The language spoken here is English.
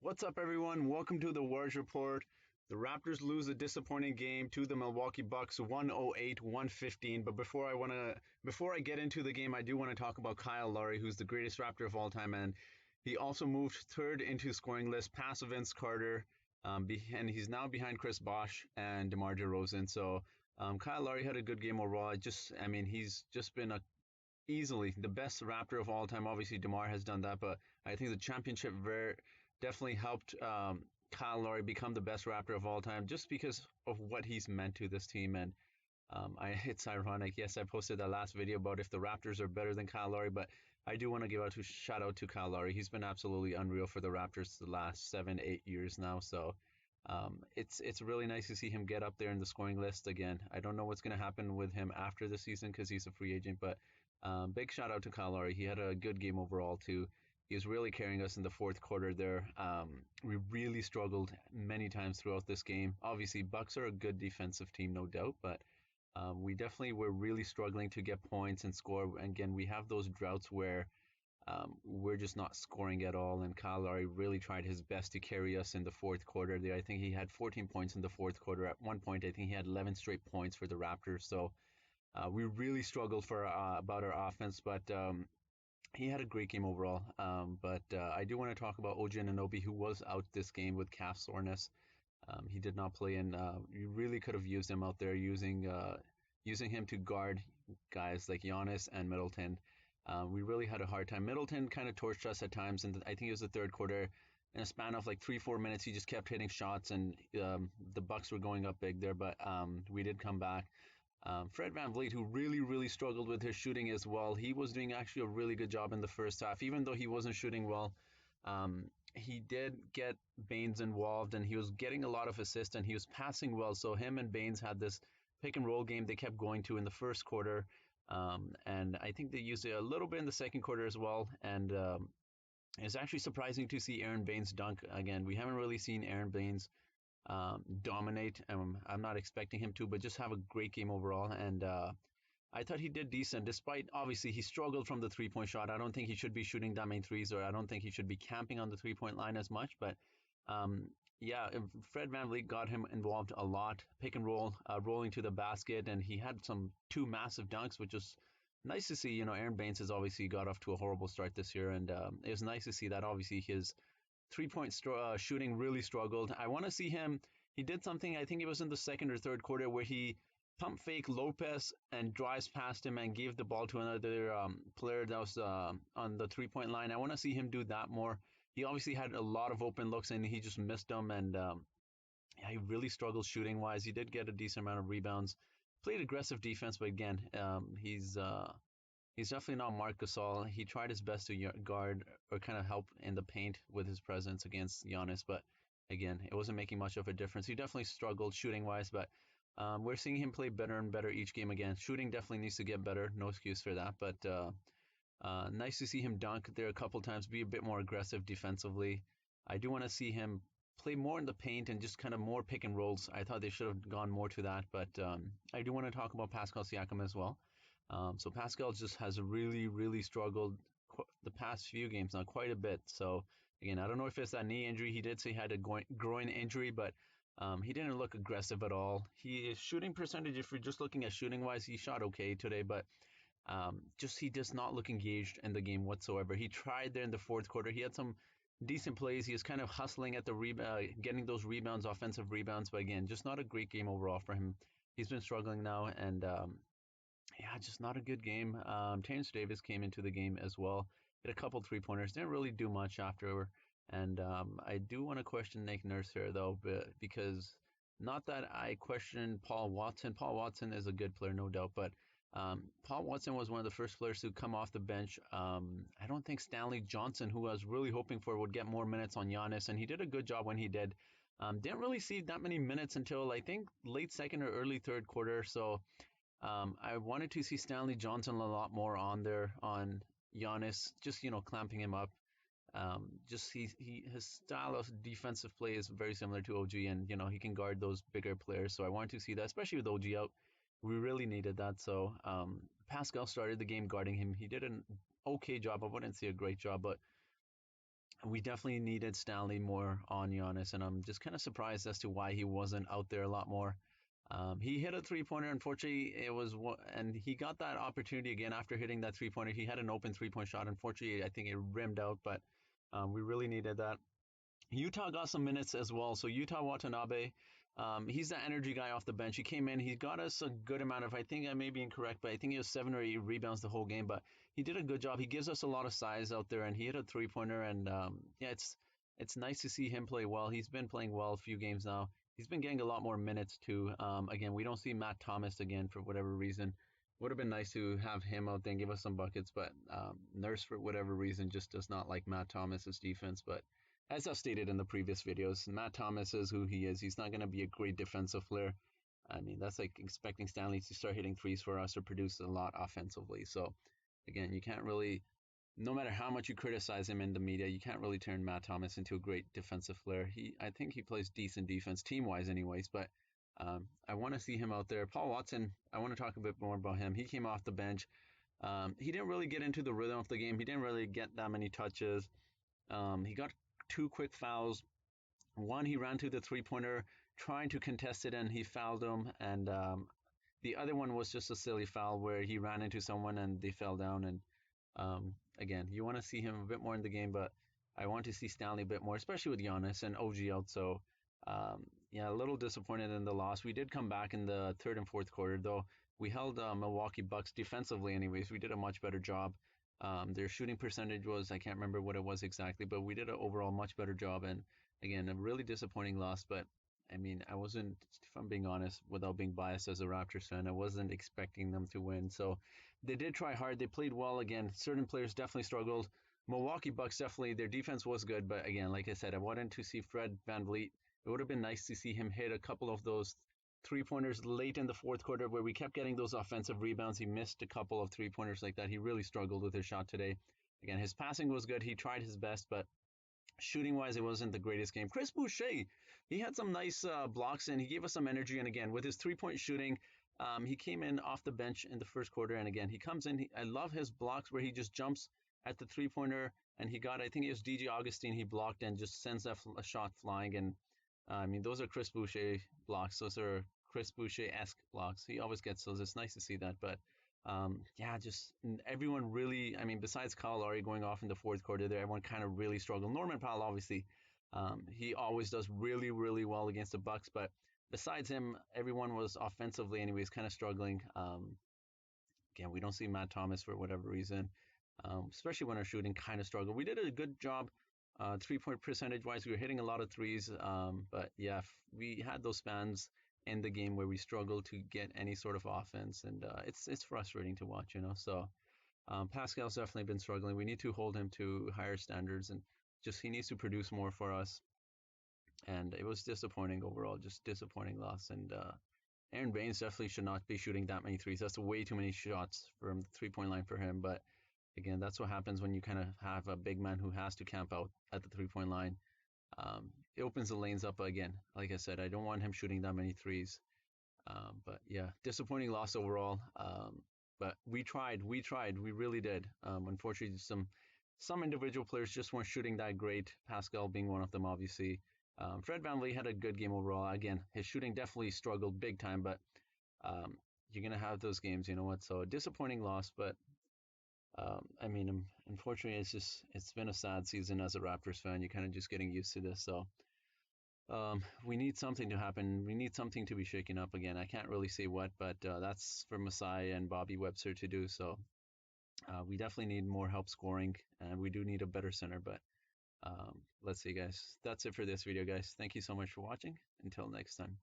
What's up, everyone? Welcome to the Warriors Report. The Raptors lose a disappointing game to the Milwaukee Bucks 108-115. But before I get into the game, I do want to talk about Kyle Lowry, who's the greatest Raptor of all time, and he also moved third into scoring list, past Vince Carter, and he's now behind Chris Bosh and DeMar DeRozan. So Kyle Lowry had a good game overall. He's just been easily the best Raptor of all time. Obviously, DeMar has done that, but I think the championship definitely helped Kyle Lowry become the best Raptor of all time just because of what he's meant to this team. And it's ironic. Yes, I posted that last video about if the Raptors are better than Kyle Lowry, but I do want to give a shout out to Kyle Lowry. He's been absolutely unreal for the Raptors the last 7, 8 years now. So it's really nice to see him get up there in the scoring list again. I don't know what's going to happen with him after the season because he's a free agent, but big shout out to Kyle Lowry. He had a good game overall too. He was really carrying us in the fourth quarter there. We really struggled many times throughout this game. Obviously, Bucks are a good defensive team, no doubt, but we definitely were really struggling to get points and score. And again, we have those droughts where we're just not scoring at all. And Kyle Lowry really tried his best to carry us in the fourth quarter there. I think he had 14 points in the fourth quarter. At one point, I think he had 11 straight points for the Raptors. So we really struggled for about our offense, but he had a great game overall. But I do want to talk about OG Anunoby, who was out this game with calf soreness. He did not play, and you really could have used him out there, using him to guard guys like Giannis and Middleton. We really had a hard time. Middleton kind of torched us at times, and I think it was the third quarter. In a span of like 3-4 minutes, he just kept hitting shots, and the Bucks were going up big there. But we did come back. Fred VanVleet, who really struggled with his shooting as well, he was doing actually a really good job in the first half, even though he wasn't shooting well. He did get Baines involved, and he was getting a lot of assists, and he was passing well. So him and Baines had this pick and roll game they kept going to in the first quarter, and I think they used it a little bit in the second quarter as well. And it's actually surprising to see Aaron Baines dunk again. We haven't really seen Aaron Baines dominate. I'm not expecting him to, but just have a great game overall. And I thought he did decent, despite obviously he struggled from the 3-point shot. I don't think he should be shooting that many threes, or I don't think he should be camping on the 3-point line as much. But um, yeah, Fred VanVleet got him involved a lot, pick and roll, rolling to the basket, and he had two massive dunks, which was nice to see. Aaron Baines has obviously got off to a horrible start this year, and it was nice to see that. Obviously, his 3-point shooting really struggled. I want to see him. He did something, I think it was in the second or third quarter, where he pump fake Lopez and drives past him and gave the ball to another player that was on the 3-point line. I want to see him do that more. He obviously had a lot of open looks and he just missed them. And yeah, he really struggled shooting wise. He did get a decent amount of rebounds. Played aggressive defense, but again, he's definitely not Marc Gasol. He tried his best to guard or kind of help in the paint with his presence against Giannis, but again, it wasn't making much of a difference. He definitely struggled shooting wise, but we're seeing him play better and better each game again. Shooting definitely needs to get better. No excuse for that, but nice to see him dunk there a couple times, be a bit more aggressive defensively. I do want to see him play more in the paint and just kind of more pick and rolls. I thought they should have gone more to that, but I do want to talk about Pascal Siakam as well. So Pascal just has really struggled the past few games now quite a bit. So again, I don't know if it's that knee injury. He did say he had a groin injury, but he didn't look aggressive at all. His shooting percentage, if you're just looking at shooting wise, he shot okay today, but just he does not look engaged in the game whatsoever. He tried there in the fourth quarter. He had some decent plays. He was kind of hustling at the getting those rebounds, offensive rebounds, but again, just not a great game overall for him. He's been struggling now, and yeah, just not a good game. Terrence Davis came into the game as well. Hit a couple 3-pointers. Didn't really do much after. And I do want to question Nick Nurse here, though, because not that I question Paul Watson. Paul Watson is a good player, no doubt, but Paul Watson was one of the first players to come off the bench. I don't think Stanley Johnson, who I was really hoping for, would get more minutes on Giannis, and he did a good job when he did. Didn't really see that many minutes until I think late second or early third quarter. So I wanted to see Stanley Johnson a lot more on there on Giannis, just clamping him up. Just his style of defensive play is very similar to OG, and he can guard those bigger players. So I wanted to see that, especially with OG out. We really needed that. So Pascal started the game guarding him. He did an okay job. I wouldn't say a great job, but we definitely needed Stanley more on Giannis, and I'm just kind of surprised as to why he wasn't out there a lot more. He hit a three-pointer. Unfortunately, and he got that opportunity again after hitting that three-pointer. He had an open three-point shot. Unfortunately, I think it rimmed out, but we really needed that. Utah got some minutes as well. So Utah Watanabe, he's the energy guy off the bench. He came in, he got us a good amount of, I think I may be incorrect, but I think he was 7 or 8 rebounds the whole game. But he did a good job. He gives us a lot of size out there, and he hit a three-pointer. And yeah, it's nice to see him play well. He's been playing well a few games now. He's been getting a lot more minutes too. Again, we don't see Matt Thomas again for whatever reason. Would have been nice to have him out there and give us some buckets, but Nurse, for whatever reason, just does not like Matt Thomas's defense. But as I've stated in the previous videos, Matt Thomas is who he is. He's not going to be a great defensive player. I mean, that's like expecting Stanley to start hitting threes for us or produce a lot offensively. So, again, you can't really, no matter how much you criticize him in the media, you can't really turn Matt Thomas into a great defensive player. I think he plays decent defense, team-wise anyways, but I want to see him out there. Paul Watson, I want to talk a bit more about him. He came off the bench. He didn't really get into the rhythm of the game. He didn't really get that many touches. He got 2 quick fouls. One, he ran to the three-pointer trying to contest it, and he fouled him. And the other one was just a silly foul where he ran into someone and they fell down. And again, you want to see him a bit more in the game, but I want to see Stanley a bit more, especially with Giannis and OG out. So yeah, a little disappointed in the loss. We did come back in the third and fourth quarter, though. We held Milwaukee Bucks defensively, anyways. We did a much better job. Their shooting percentage was, I can't remember what it was exactly, but we did an overall much better job. And again, a really disappointing loss. But I mean, I wasn't, if I'm being honest, without being biased as a Raptors fan, I wasn't expecting them to win. So they did try hard. They played well. Again, certain players definitely struggled. Milwaukee Bucks definitely, their defense was good. But again, like I said, I wanted to see Fred VanVleet. It would have been nice to see him hit a couple of those three-pointers late in the fourth quarter where we kept getting those offensive rebounds. He missed a couple of three-pointers like that. He really struggled with his shot today. Again, his passing was good. He tried his best, but shooting wise, it wasn't the greatest game. Chris Boucher, he had some nice blocks and he gave us some energy. And again, with his 3-point shooting, he came in off the bench in the first quarter. And again, he comes in. I love his blocks where he just jumps at the 3-pointer. And he got, I think it was DJ Augustine, he blocked and just sends that shot flying. And I mean, those are Chris Boucher blocks. Those are Chris Boucher-esque blocks. He always gets those. It's nice to see that. But yeah, just everyone really, I mean, besides Kyle Lowry going off in the fourth quarter there, everyone kind of really struggled. Norman Powell, obviously, he always does really, really well against the Bucks. But besides him, everyone was offensively, anyways, kind of struggling. Again, we don't see Matt Thomas for whatever reason, especially when our shooting kind of struggled. We did a good job 3-point percentage wise. We were hitting a lot of threes, but yeah, we had those spans in the game where we struggled to get any sort of offense, and it's frustrating to watch, you know. So Pascal's definitely been struggling. We need to hold him to higher standards, and just he needs to produce more for us. And it was disappointing overall, just disappointing loss. And Aaron Baines definitely should not be shooting that many threes. That's way too many shots from the 3-point line for him. But again, that's what happens when you kind of have a big man who has to camp out at the 3-point line. It opens the lanes up again. Like I said, I don't want him shooting that many threes. But yeah, disappointing loss overall. But we tried, we really did. Unfortunately, some individual players just weren't shooting that great. Pascal being one of them, obviously. Fred VanVleet had a good game overall. Again, his shooting definitely struggled big time, but you're gonna have those games, you know what? So a disappointing loss, but I mean, unfortunately, it's been a sad season as a Raptors fan. You're kind of just getting used to this. So we need something to happen. We need something to be shaken up again. I can't really say what, but that's for Masai and Bobby Webster to do. So we definitely need more help scoring, and we do need a better center. But let's see, guys. That's it for this video, guys. Thank you so much for watching. Until next time.